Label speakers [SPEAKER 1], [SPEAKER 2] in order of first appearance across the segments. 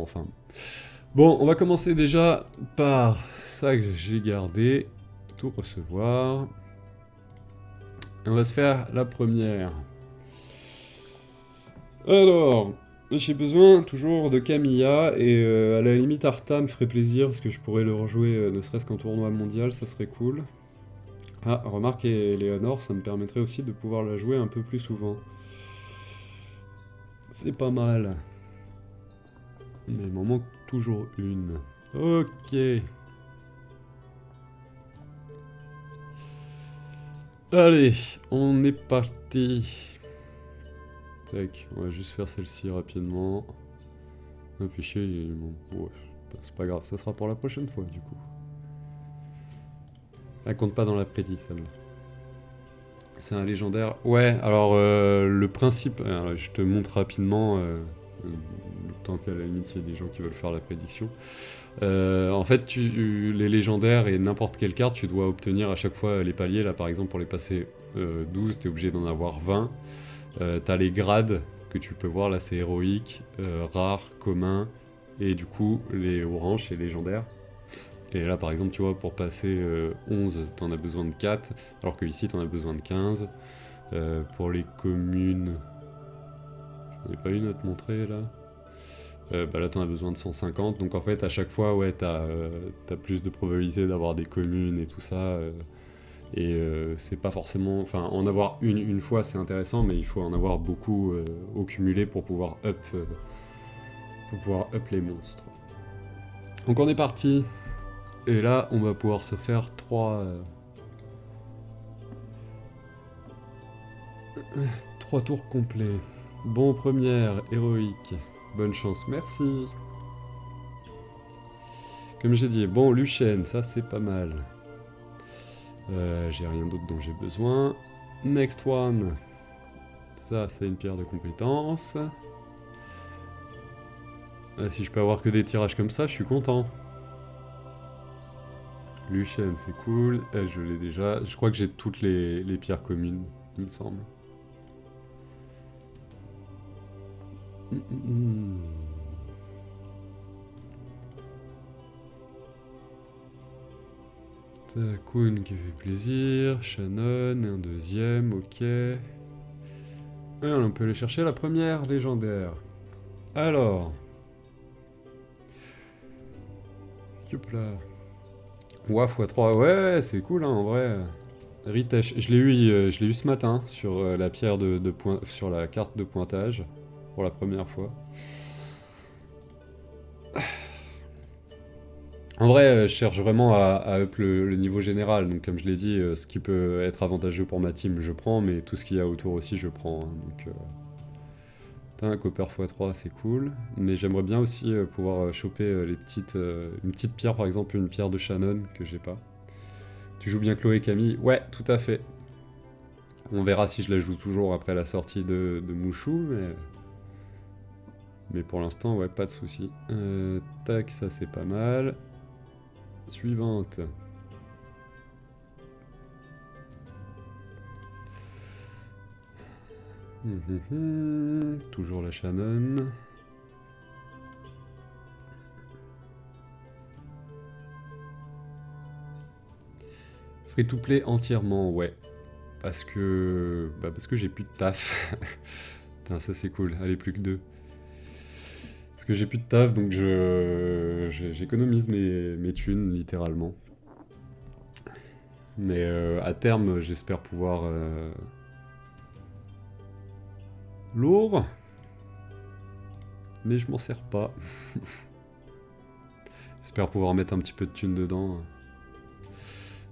[SPEAKER 1] Mais enfin. Bon, on va commencer déjà par ça que j'ai gardé. Tout recevoir. On va se faire la première. Alors, j'ai besoin toujours de Camilla et à la limite Arta me ferait plaisir parce que je pourrais le rejouer ne serait-ce qu'en tournoi mondial, ça serait cool. Ah, remarque, et Léonore, ça me permettrait aussi de pouvoir la jouer un peu plus souvent. C'est pas mal. Mais il m'en manque toujours une. Ok. Allez, on est parti. Tac, on va juste faire celle-ci rapidement. Un fichier, bon, ouais, c'est pas grave, ça sera pour la prochaine fois du coup. Elle compte pas dans la prédit celle-là. C'est un légendaire. Ouais, alors le principe, alors, je te montre rapidement, tant qu'à la limite il y a des gens qui veulent faire la prédiction. En fait, les légendaires et n'importe quelle carte, tu dois obtenir à chaque fois les paliers. Là par exemple, pour les passer 12, t'es obligé d'en avoir 20. T'as les grades que tu peux voir, là c'est héroïque, rare, commun, et du coup les oranges c'est légendaire. Et là par exemple tu vois pour passer 11 t'en as besoin de 4, alors que ici t'en as besoin de 15. Pour les communes, j'en ai pas une à te montrer là. Bah là t'en as besoin de 150, donc en fait à chaque fois ouais t'as plus de probabilité d'avoir des communes et tout ça. Et c'est pas forcément. Enfin, en avoir une fois c'est intéressant, mais il faut en avoir beaucoup au cumulé pour pouvoir up les monstres. Donc on est parti. Et là, on va pouvoir se faire 3 tours complets. Bon, première, héroïque. Bonne chance, merci. Comme j'ai dit, bon, Luchen, ça c'est pas mal. J'ai rien d'autre dont j'ai besoin. Next one. Ça, c'est une pierre de compétence. Si je peux avoir que des tirages comme ça, je suis content. Luchen, c'est cool. Elle, je l'ai déjà. Je crois que j'ai toutes les pierres communes, il me semble. Takun qui fait plaisir. Shannon, un deuxième, ok. Ouais, on peut aller chercher la première légendaire. Alors. Hop là. Ouah, x3, ouais, c'est cool, hein, en vrai. Ritesh, je l'ai eu ce matin sur la pierre sur la carte de pointage pour la première fois. En vrai, je cherche vraiment à up le niveau général, donc comme je l'ai dit, ce qui peut être avantageux pour ma team, je prends, mais tout ce qu'il y a autour aussi, je prends. Hein, donc, t'as un copper x3, c'est cool, mais j'aimerais bien aussi pouvoir choper une petite pierre, par exemple, une pierre de Shannon que j'ai pas. Tu joues bien Chloé et Camille? Ouais, tout à fait. On verra si je la joue toujours après la sortie de Mushu, mais pour l'instant, ouais, pas de soucis. Tac, ça c'est pas mal. Suivante. Toujours la Shannon. Free to play entièrement, ouais. Parce que j'ai plus de taf. Putain, ça c'est cool. Allez, plus que deux. Parce que j'ai plus de taf, donc j'économise mes thunes, littéralement. Mais à terme, j'espère pouvoir... Lourd. Mais je m'en sers pas. J'espère pouvoir mettre un petit peu de thunes dedans.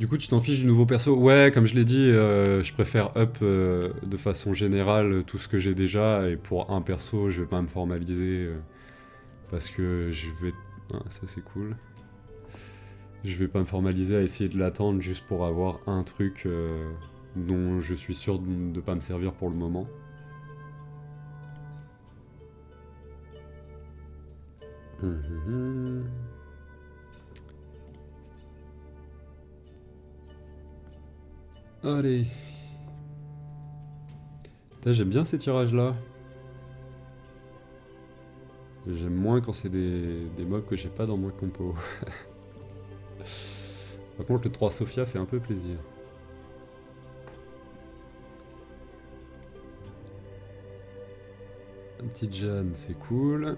[SPEAKER 1] Du coup, tu t'en fiches du nouveau perso? Ouais, comme je l'ai dit, je préfère up de façon générale tout ce que j'ai déjà, et pour un perso, je vais pas me formaliser, parce que je vais... Ah, ça c'est cool. Je vais pas me formaliser à essayer de l'attendre juste pour avoir un truc dont je suis sûr de pas me servir pour le moment. Allez. Putain, j'aime bien ces tirages là. J'aime moins quand c'est des mobs que j'ai pas dans mon compo. Par contre, le 3 Sophia fait un peu plaisir. Un petit Jeanne, c'est cool.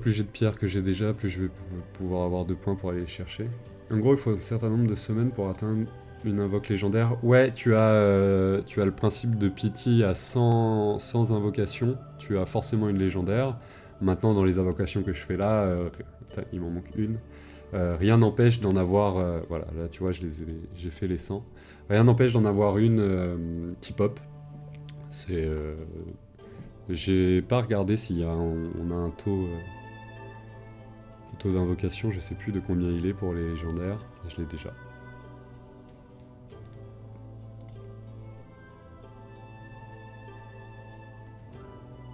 [SPEAKER 1] Plus j'ai de pierres que j'ai déjà, plus je vais pouvoir avoir de points pour aller les chercher. En gros, il faut un certain nombre de semaines pour atteindre une invoque légendaire. Ouais, tu as le principe de pity à 100 invocations. Tu as forcément une légendaire. Maintenant, dans les invocations que je fais là, il m'en manque une. Rien n'empêche d'en avoir... voilà, là tu vois, j'ai fait les 100. Rien n'empêche d'en avoir une qui pop. C'est... j'ai pas regardé s'il y a on a un taux d'invocation, je sais plus de combien il est pour les légendaires, je l'ai déjà.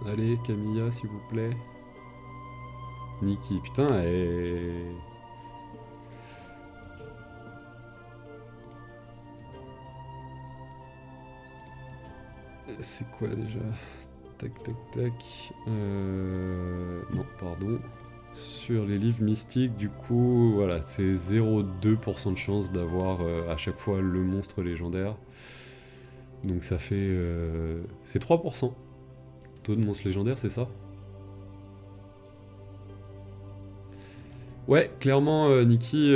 [SPEAKER 1] Allez, Camilla, s'il vous plaît. Nikki, putain, c'est quoi déjà? Tac, tac, tac. Non, pardon. Sur les livres mystiques, du coup, voilà, c'est 0,2% de chance d'avoir à chaque fois le monstre légendaire. Donc ça fait... c'est 3%. Taux de monstre légendaire, c'est ça? Ouais, clairement, Nikki,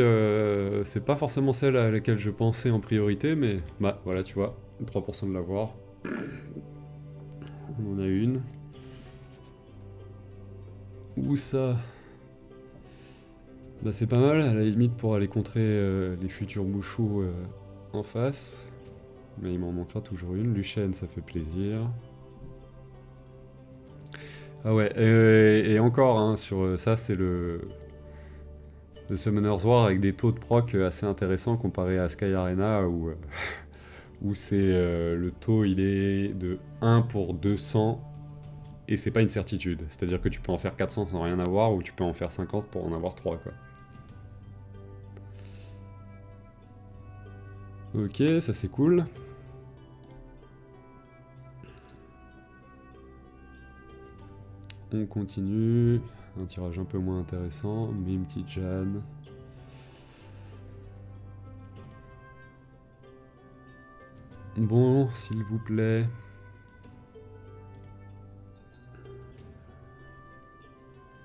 [SPEAKER 1] c'est pas forcément celle à laquelle je pensais en priorité, mais bah voilà, tu vois, 3% de l'avoir. On en a une. Où ça? Bah c'est pas mal, à la limite pour aller contrer les futurs bouchous en face. Mais il m'en manquera toujours une. Lucienne, ça fait plaisir. Ah ouais, et encore, hein, sur ça, c'est le Summoner's War avec des taux de proc assez intéressants comparé à Sky Arena où c'est le taux il est de 1 pour 200 et c'est pas une certitude. C'est-à-dire que tu peux en faire 400 sans rien avoir ou tu peux en faire 50 pour en avoir 3 quoi. Ok, ça c'est cool. On continue. Un tirage un peu moins intéressant, mais une petite Jeanne. Bon, s'il vous plaît.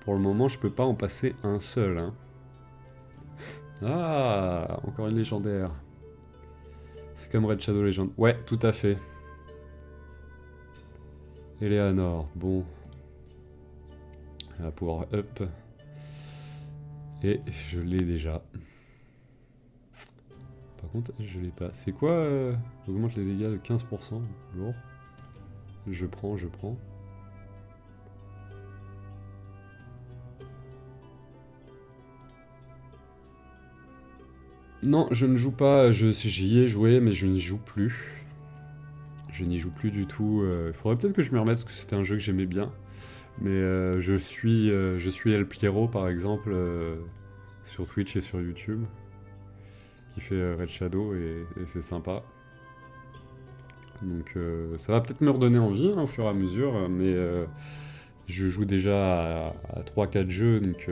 [SPEAKER 1] Pour le moment, je peux pas en passer un seul. Hein. Ah, encore une légendaire. C'est comme Red Shadow Legend. Ouais, tout à fait. Eleanor, bon. Elle va pouvoir up. Et je l'ai déjà. Par contre, je l'ai pas. C'est quoi augmente les dégâts de 15%. Lourd. Je prends, je prends. Non, je ne joue pas. J'y ai joué, mais je n'y joue plus. Je n'y joue plus du tout. Il faudrait peut-être que je me remette parce que c'était un jeu que j'aimais bien. Mais je suis El Piero par exemple sur Twitch et sur YouTube. Qui fait Red Shadow et c'est sympa. Donc ça va peut-être me redonner envie hein, au fur et à mesure, mais je joue déjà à 3-4 jeux, donc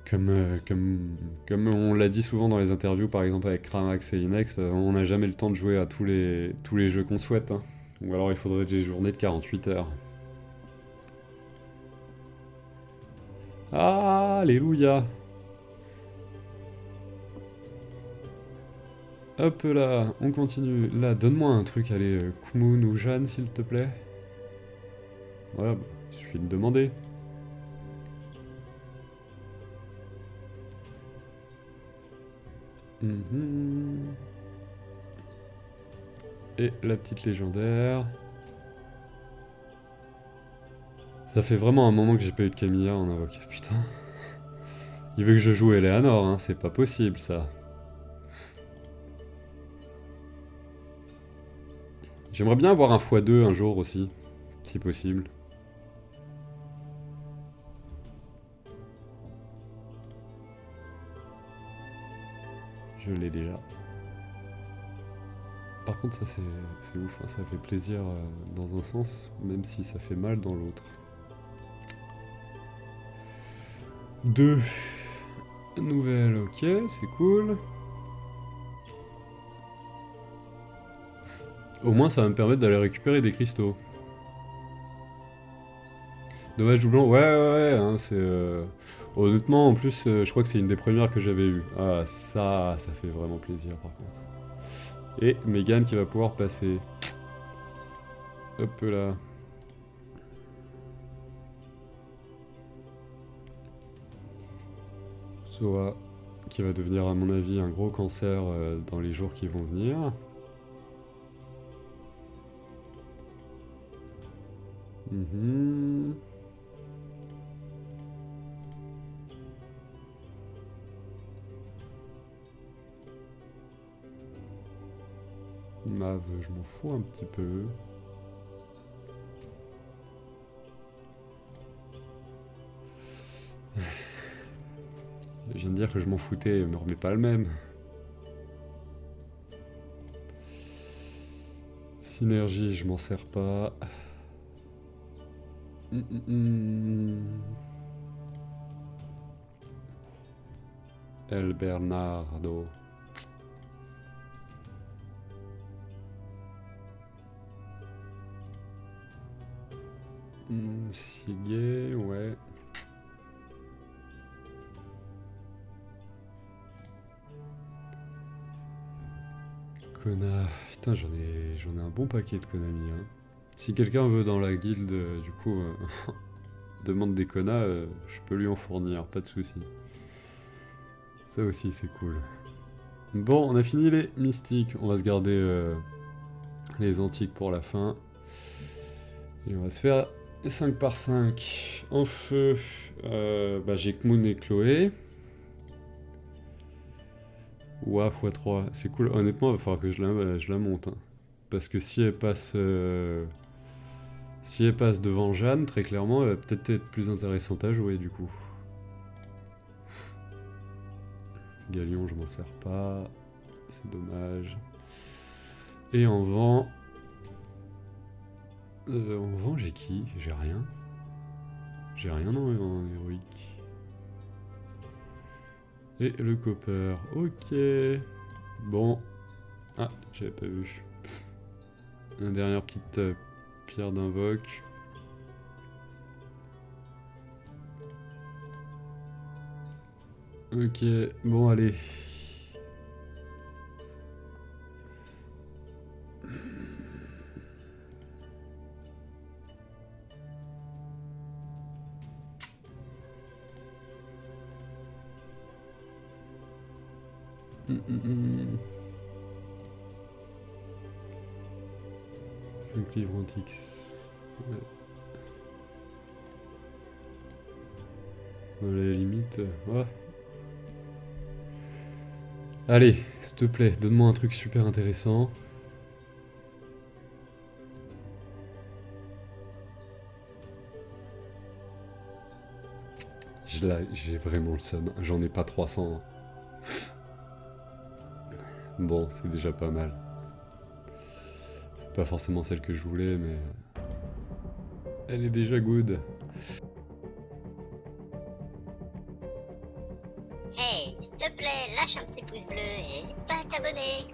[SPEAKER 1] comme on l'a dit souvent dans les interviews, par exemple avec Kramax et Inex, on n'a jamais le temps de jouer à tous les jeux qu'on souhaite. Hein. Ou alors il faudrait des journées de 48 heures. Alléluia! Hop là, on continue. Là, donne-moi un truc, allez, Kmoun ou Jeanne, s'il te plaît. Voilà, il suffit de demander. Et la petite légendaire. Ça fait vraiment un moment que j'ai pas eu de Camilla en invoque. Putain. Il veut que je joue Eleanor, hein, c'est pas possible ça. J'aimerais bien avoir un x2 un jour aussi, si possible. Je l'ai déjà. contre, ça c'est ouf, hein, ça fait plaisir dans un sens, même si ça fait mal dans l'autre. 2 nouvelles, ok, c'est cool. Au moins, ça va me permettre d'aller récupérer des cristaux. Dommage doublon, ouais, ouais, ouais, hein, c'est... Honnêtement, en plus, je crois que c'est une des premières que j'avais eues. Ah, ça fait vraiment plaisir, par contre. Et Megan qui va pouvoir passer. Hop là. Sora, qui va devenir, à mon avis, un gros cancer dans les jours qui vont venir. Mav, je m'en fous un petit peu. Je viens de dire que je m'en foutais, me remets pas le même. Synergie, je m'en sers pas. El Bernardo. Sigue, ouais. Kona. Putain, j'en ai un bon paquet de Konami. Hein. Si quelqu'un veut dans la guilde, du coup, demande des Kona, je peux lui en fournir, pas de souci. Ça aussi, c'est cool. Bon, on a fini les mystiques. On va se garder les antiques pour la fin. Et on va se faire 5 par 5. En feu, j'ai Kmoun et Chloé. Ouah, x3, c'est cool. Honnêtement, il va falloir que je la monte. Hein. Parce que si elle passe devant Jeanne, très clairement, elle va peut-être être plus intéressante à jouer du coup. Galion, je m'en sers pas. C'est dommage. Et en vent... j'ai qui? J'ai rien. J'ai rien en héroïque. Et le copper. Ok. Bon. Ah, j'avais pas vu. Une dernière petite pierre d'invoque. Ok, bon allez. Cinq livres antiques. Ouais. À la limite, ouais. Allez, s'il te plaît, donne-moi un truc super intéressant. J'ai vraiment le seum, j'en ai pas 300. Bon, c'est déjà pas mal. C'est pas forcément celle que je voulais, mais... elle est déjà good.
[SPEAKER 2] Hey, s'il te plaît, lâche un petit pouce bleu et n'hésite pas à t'abonner.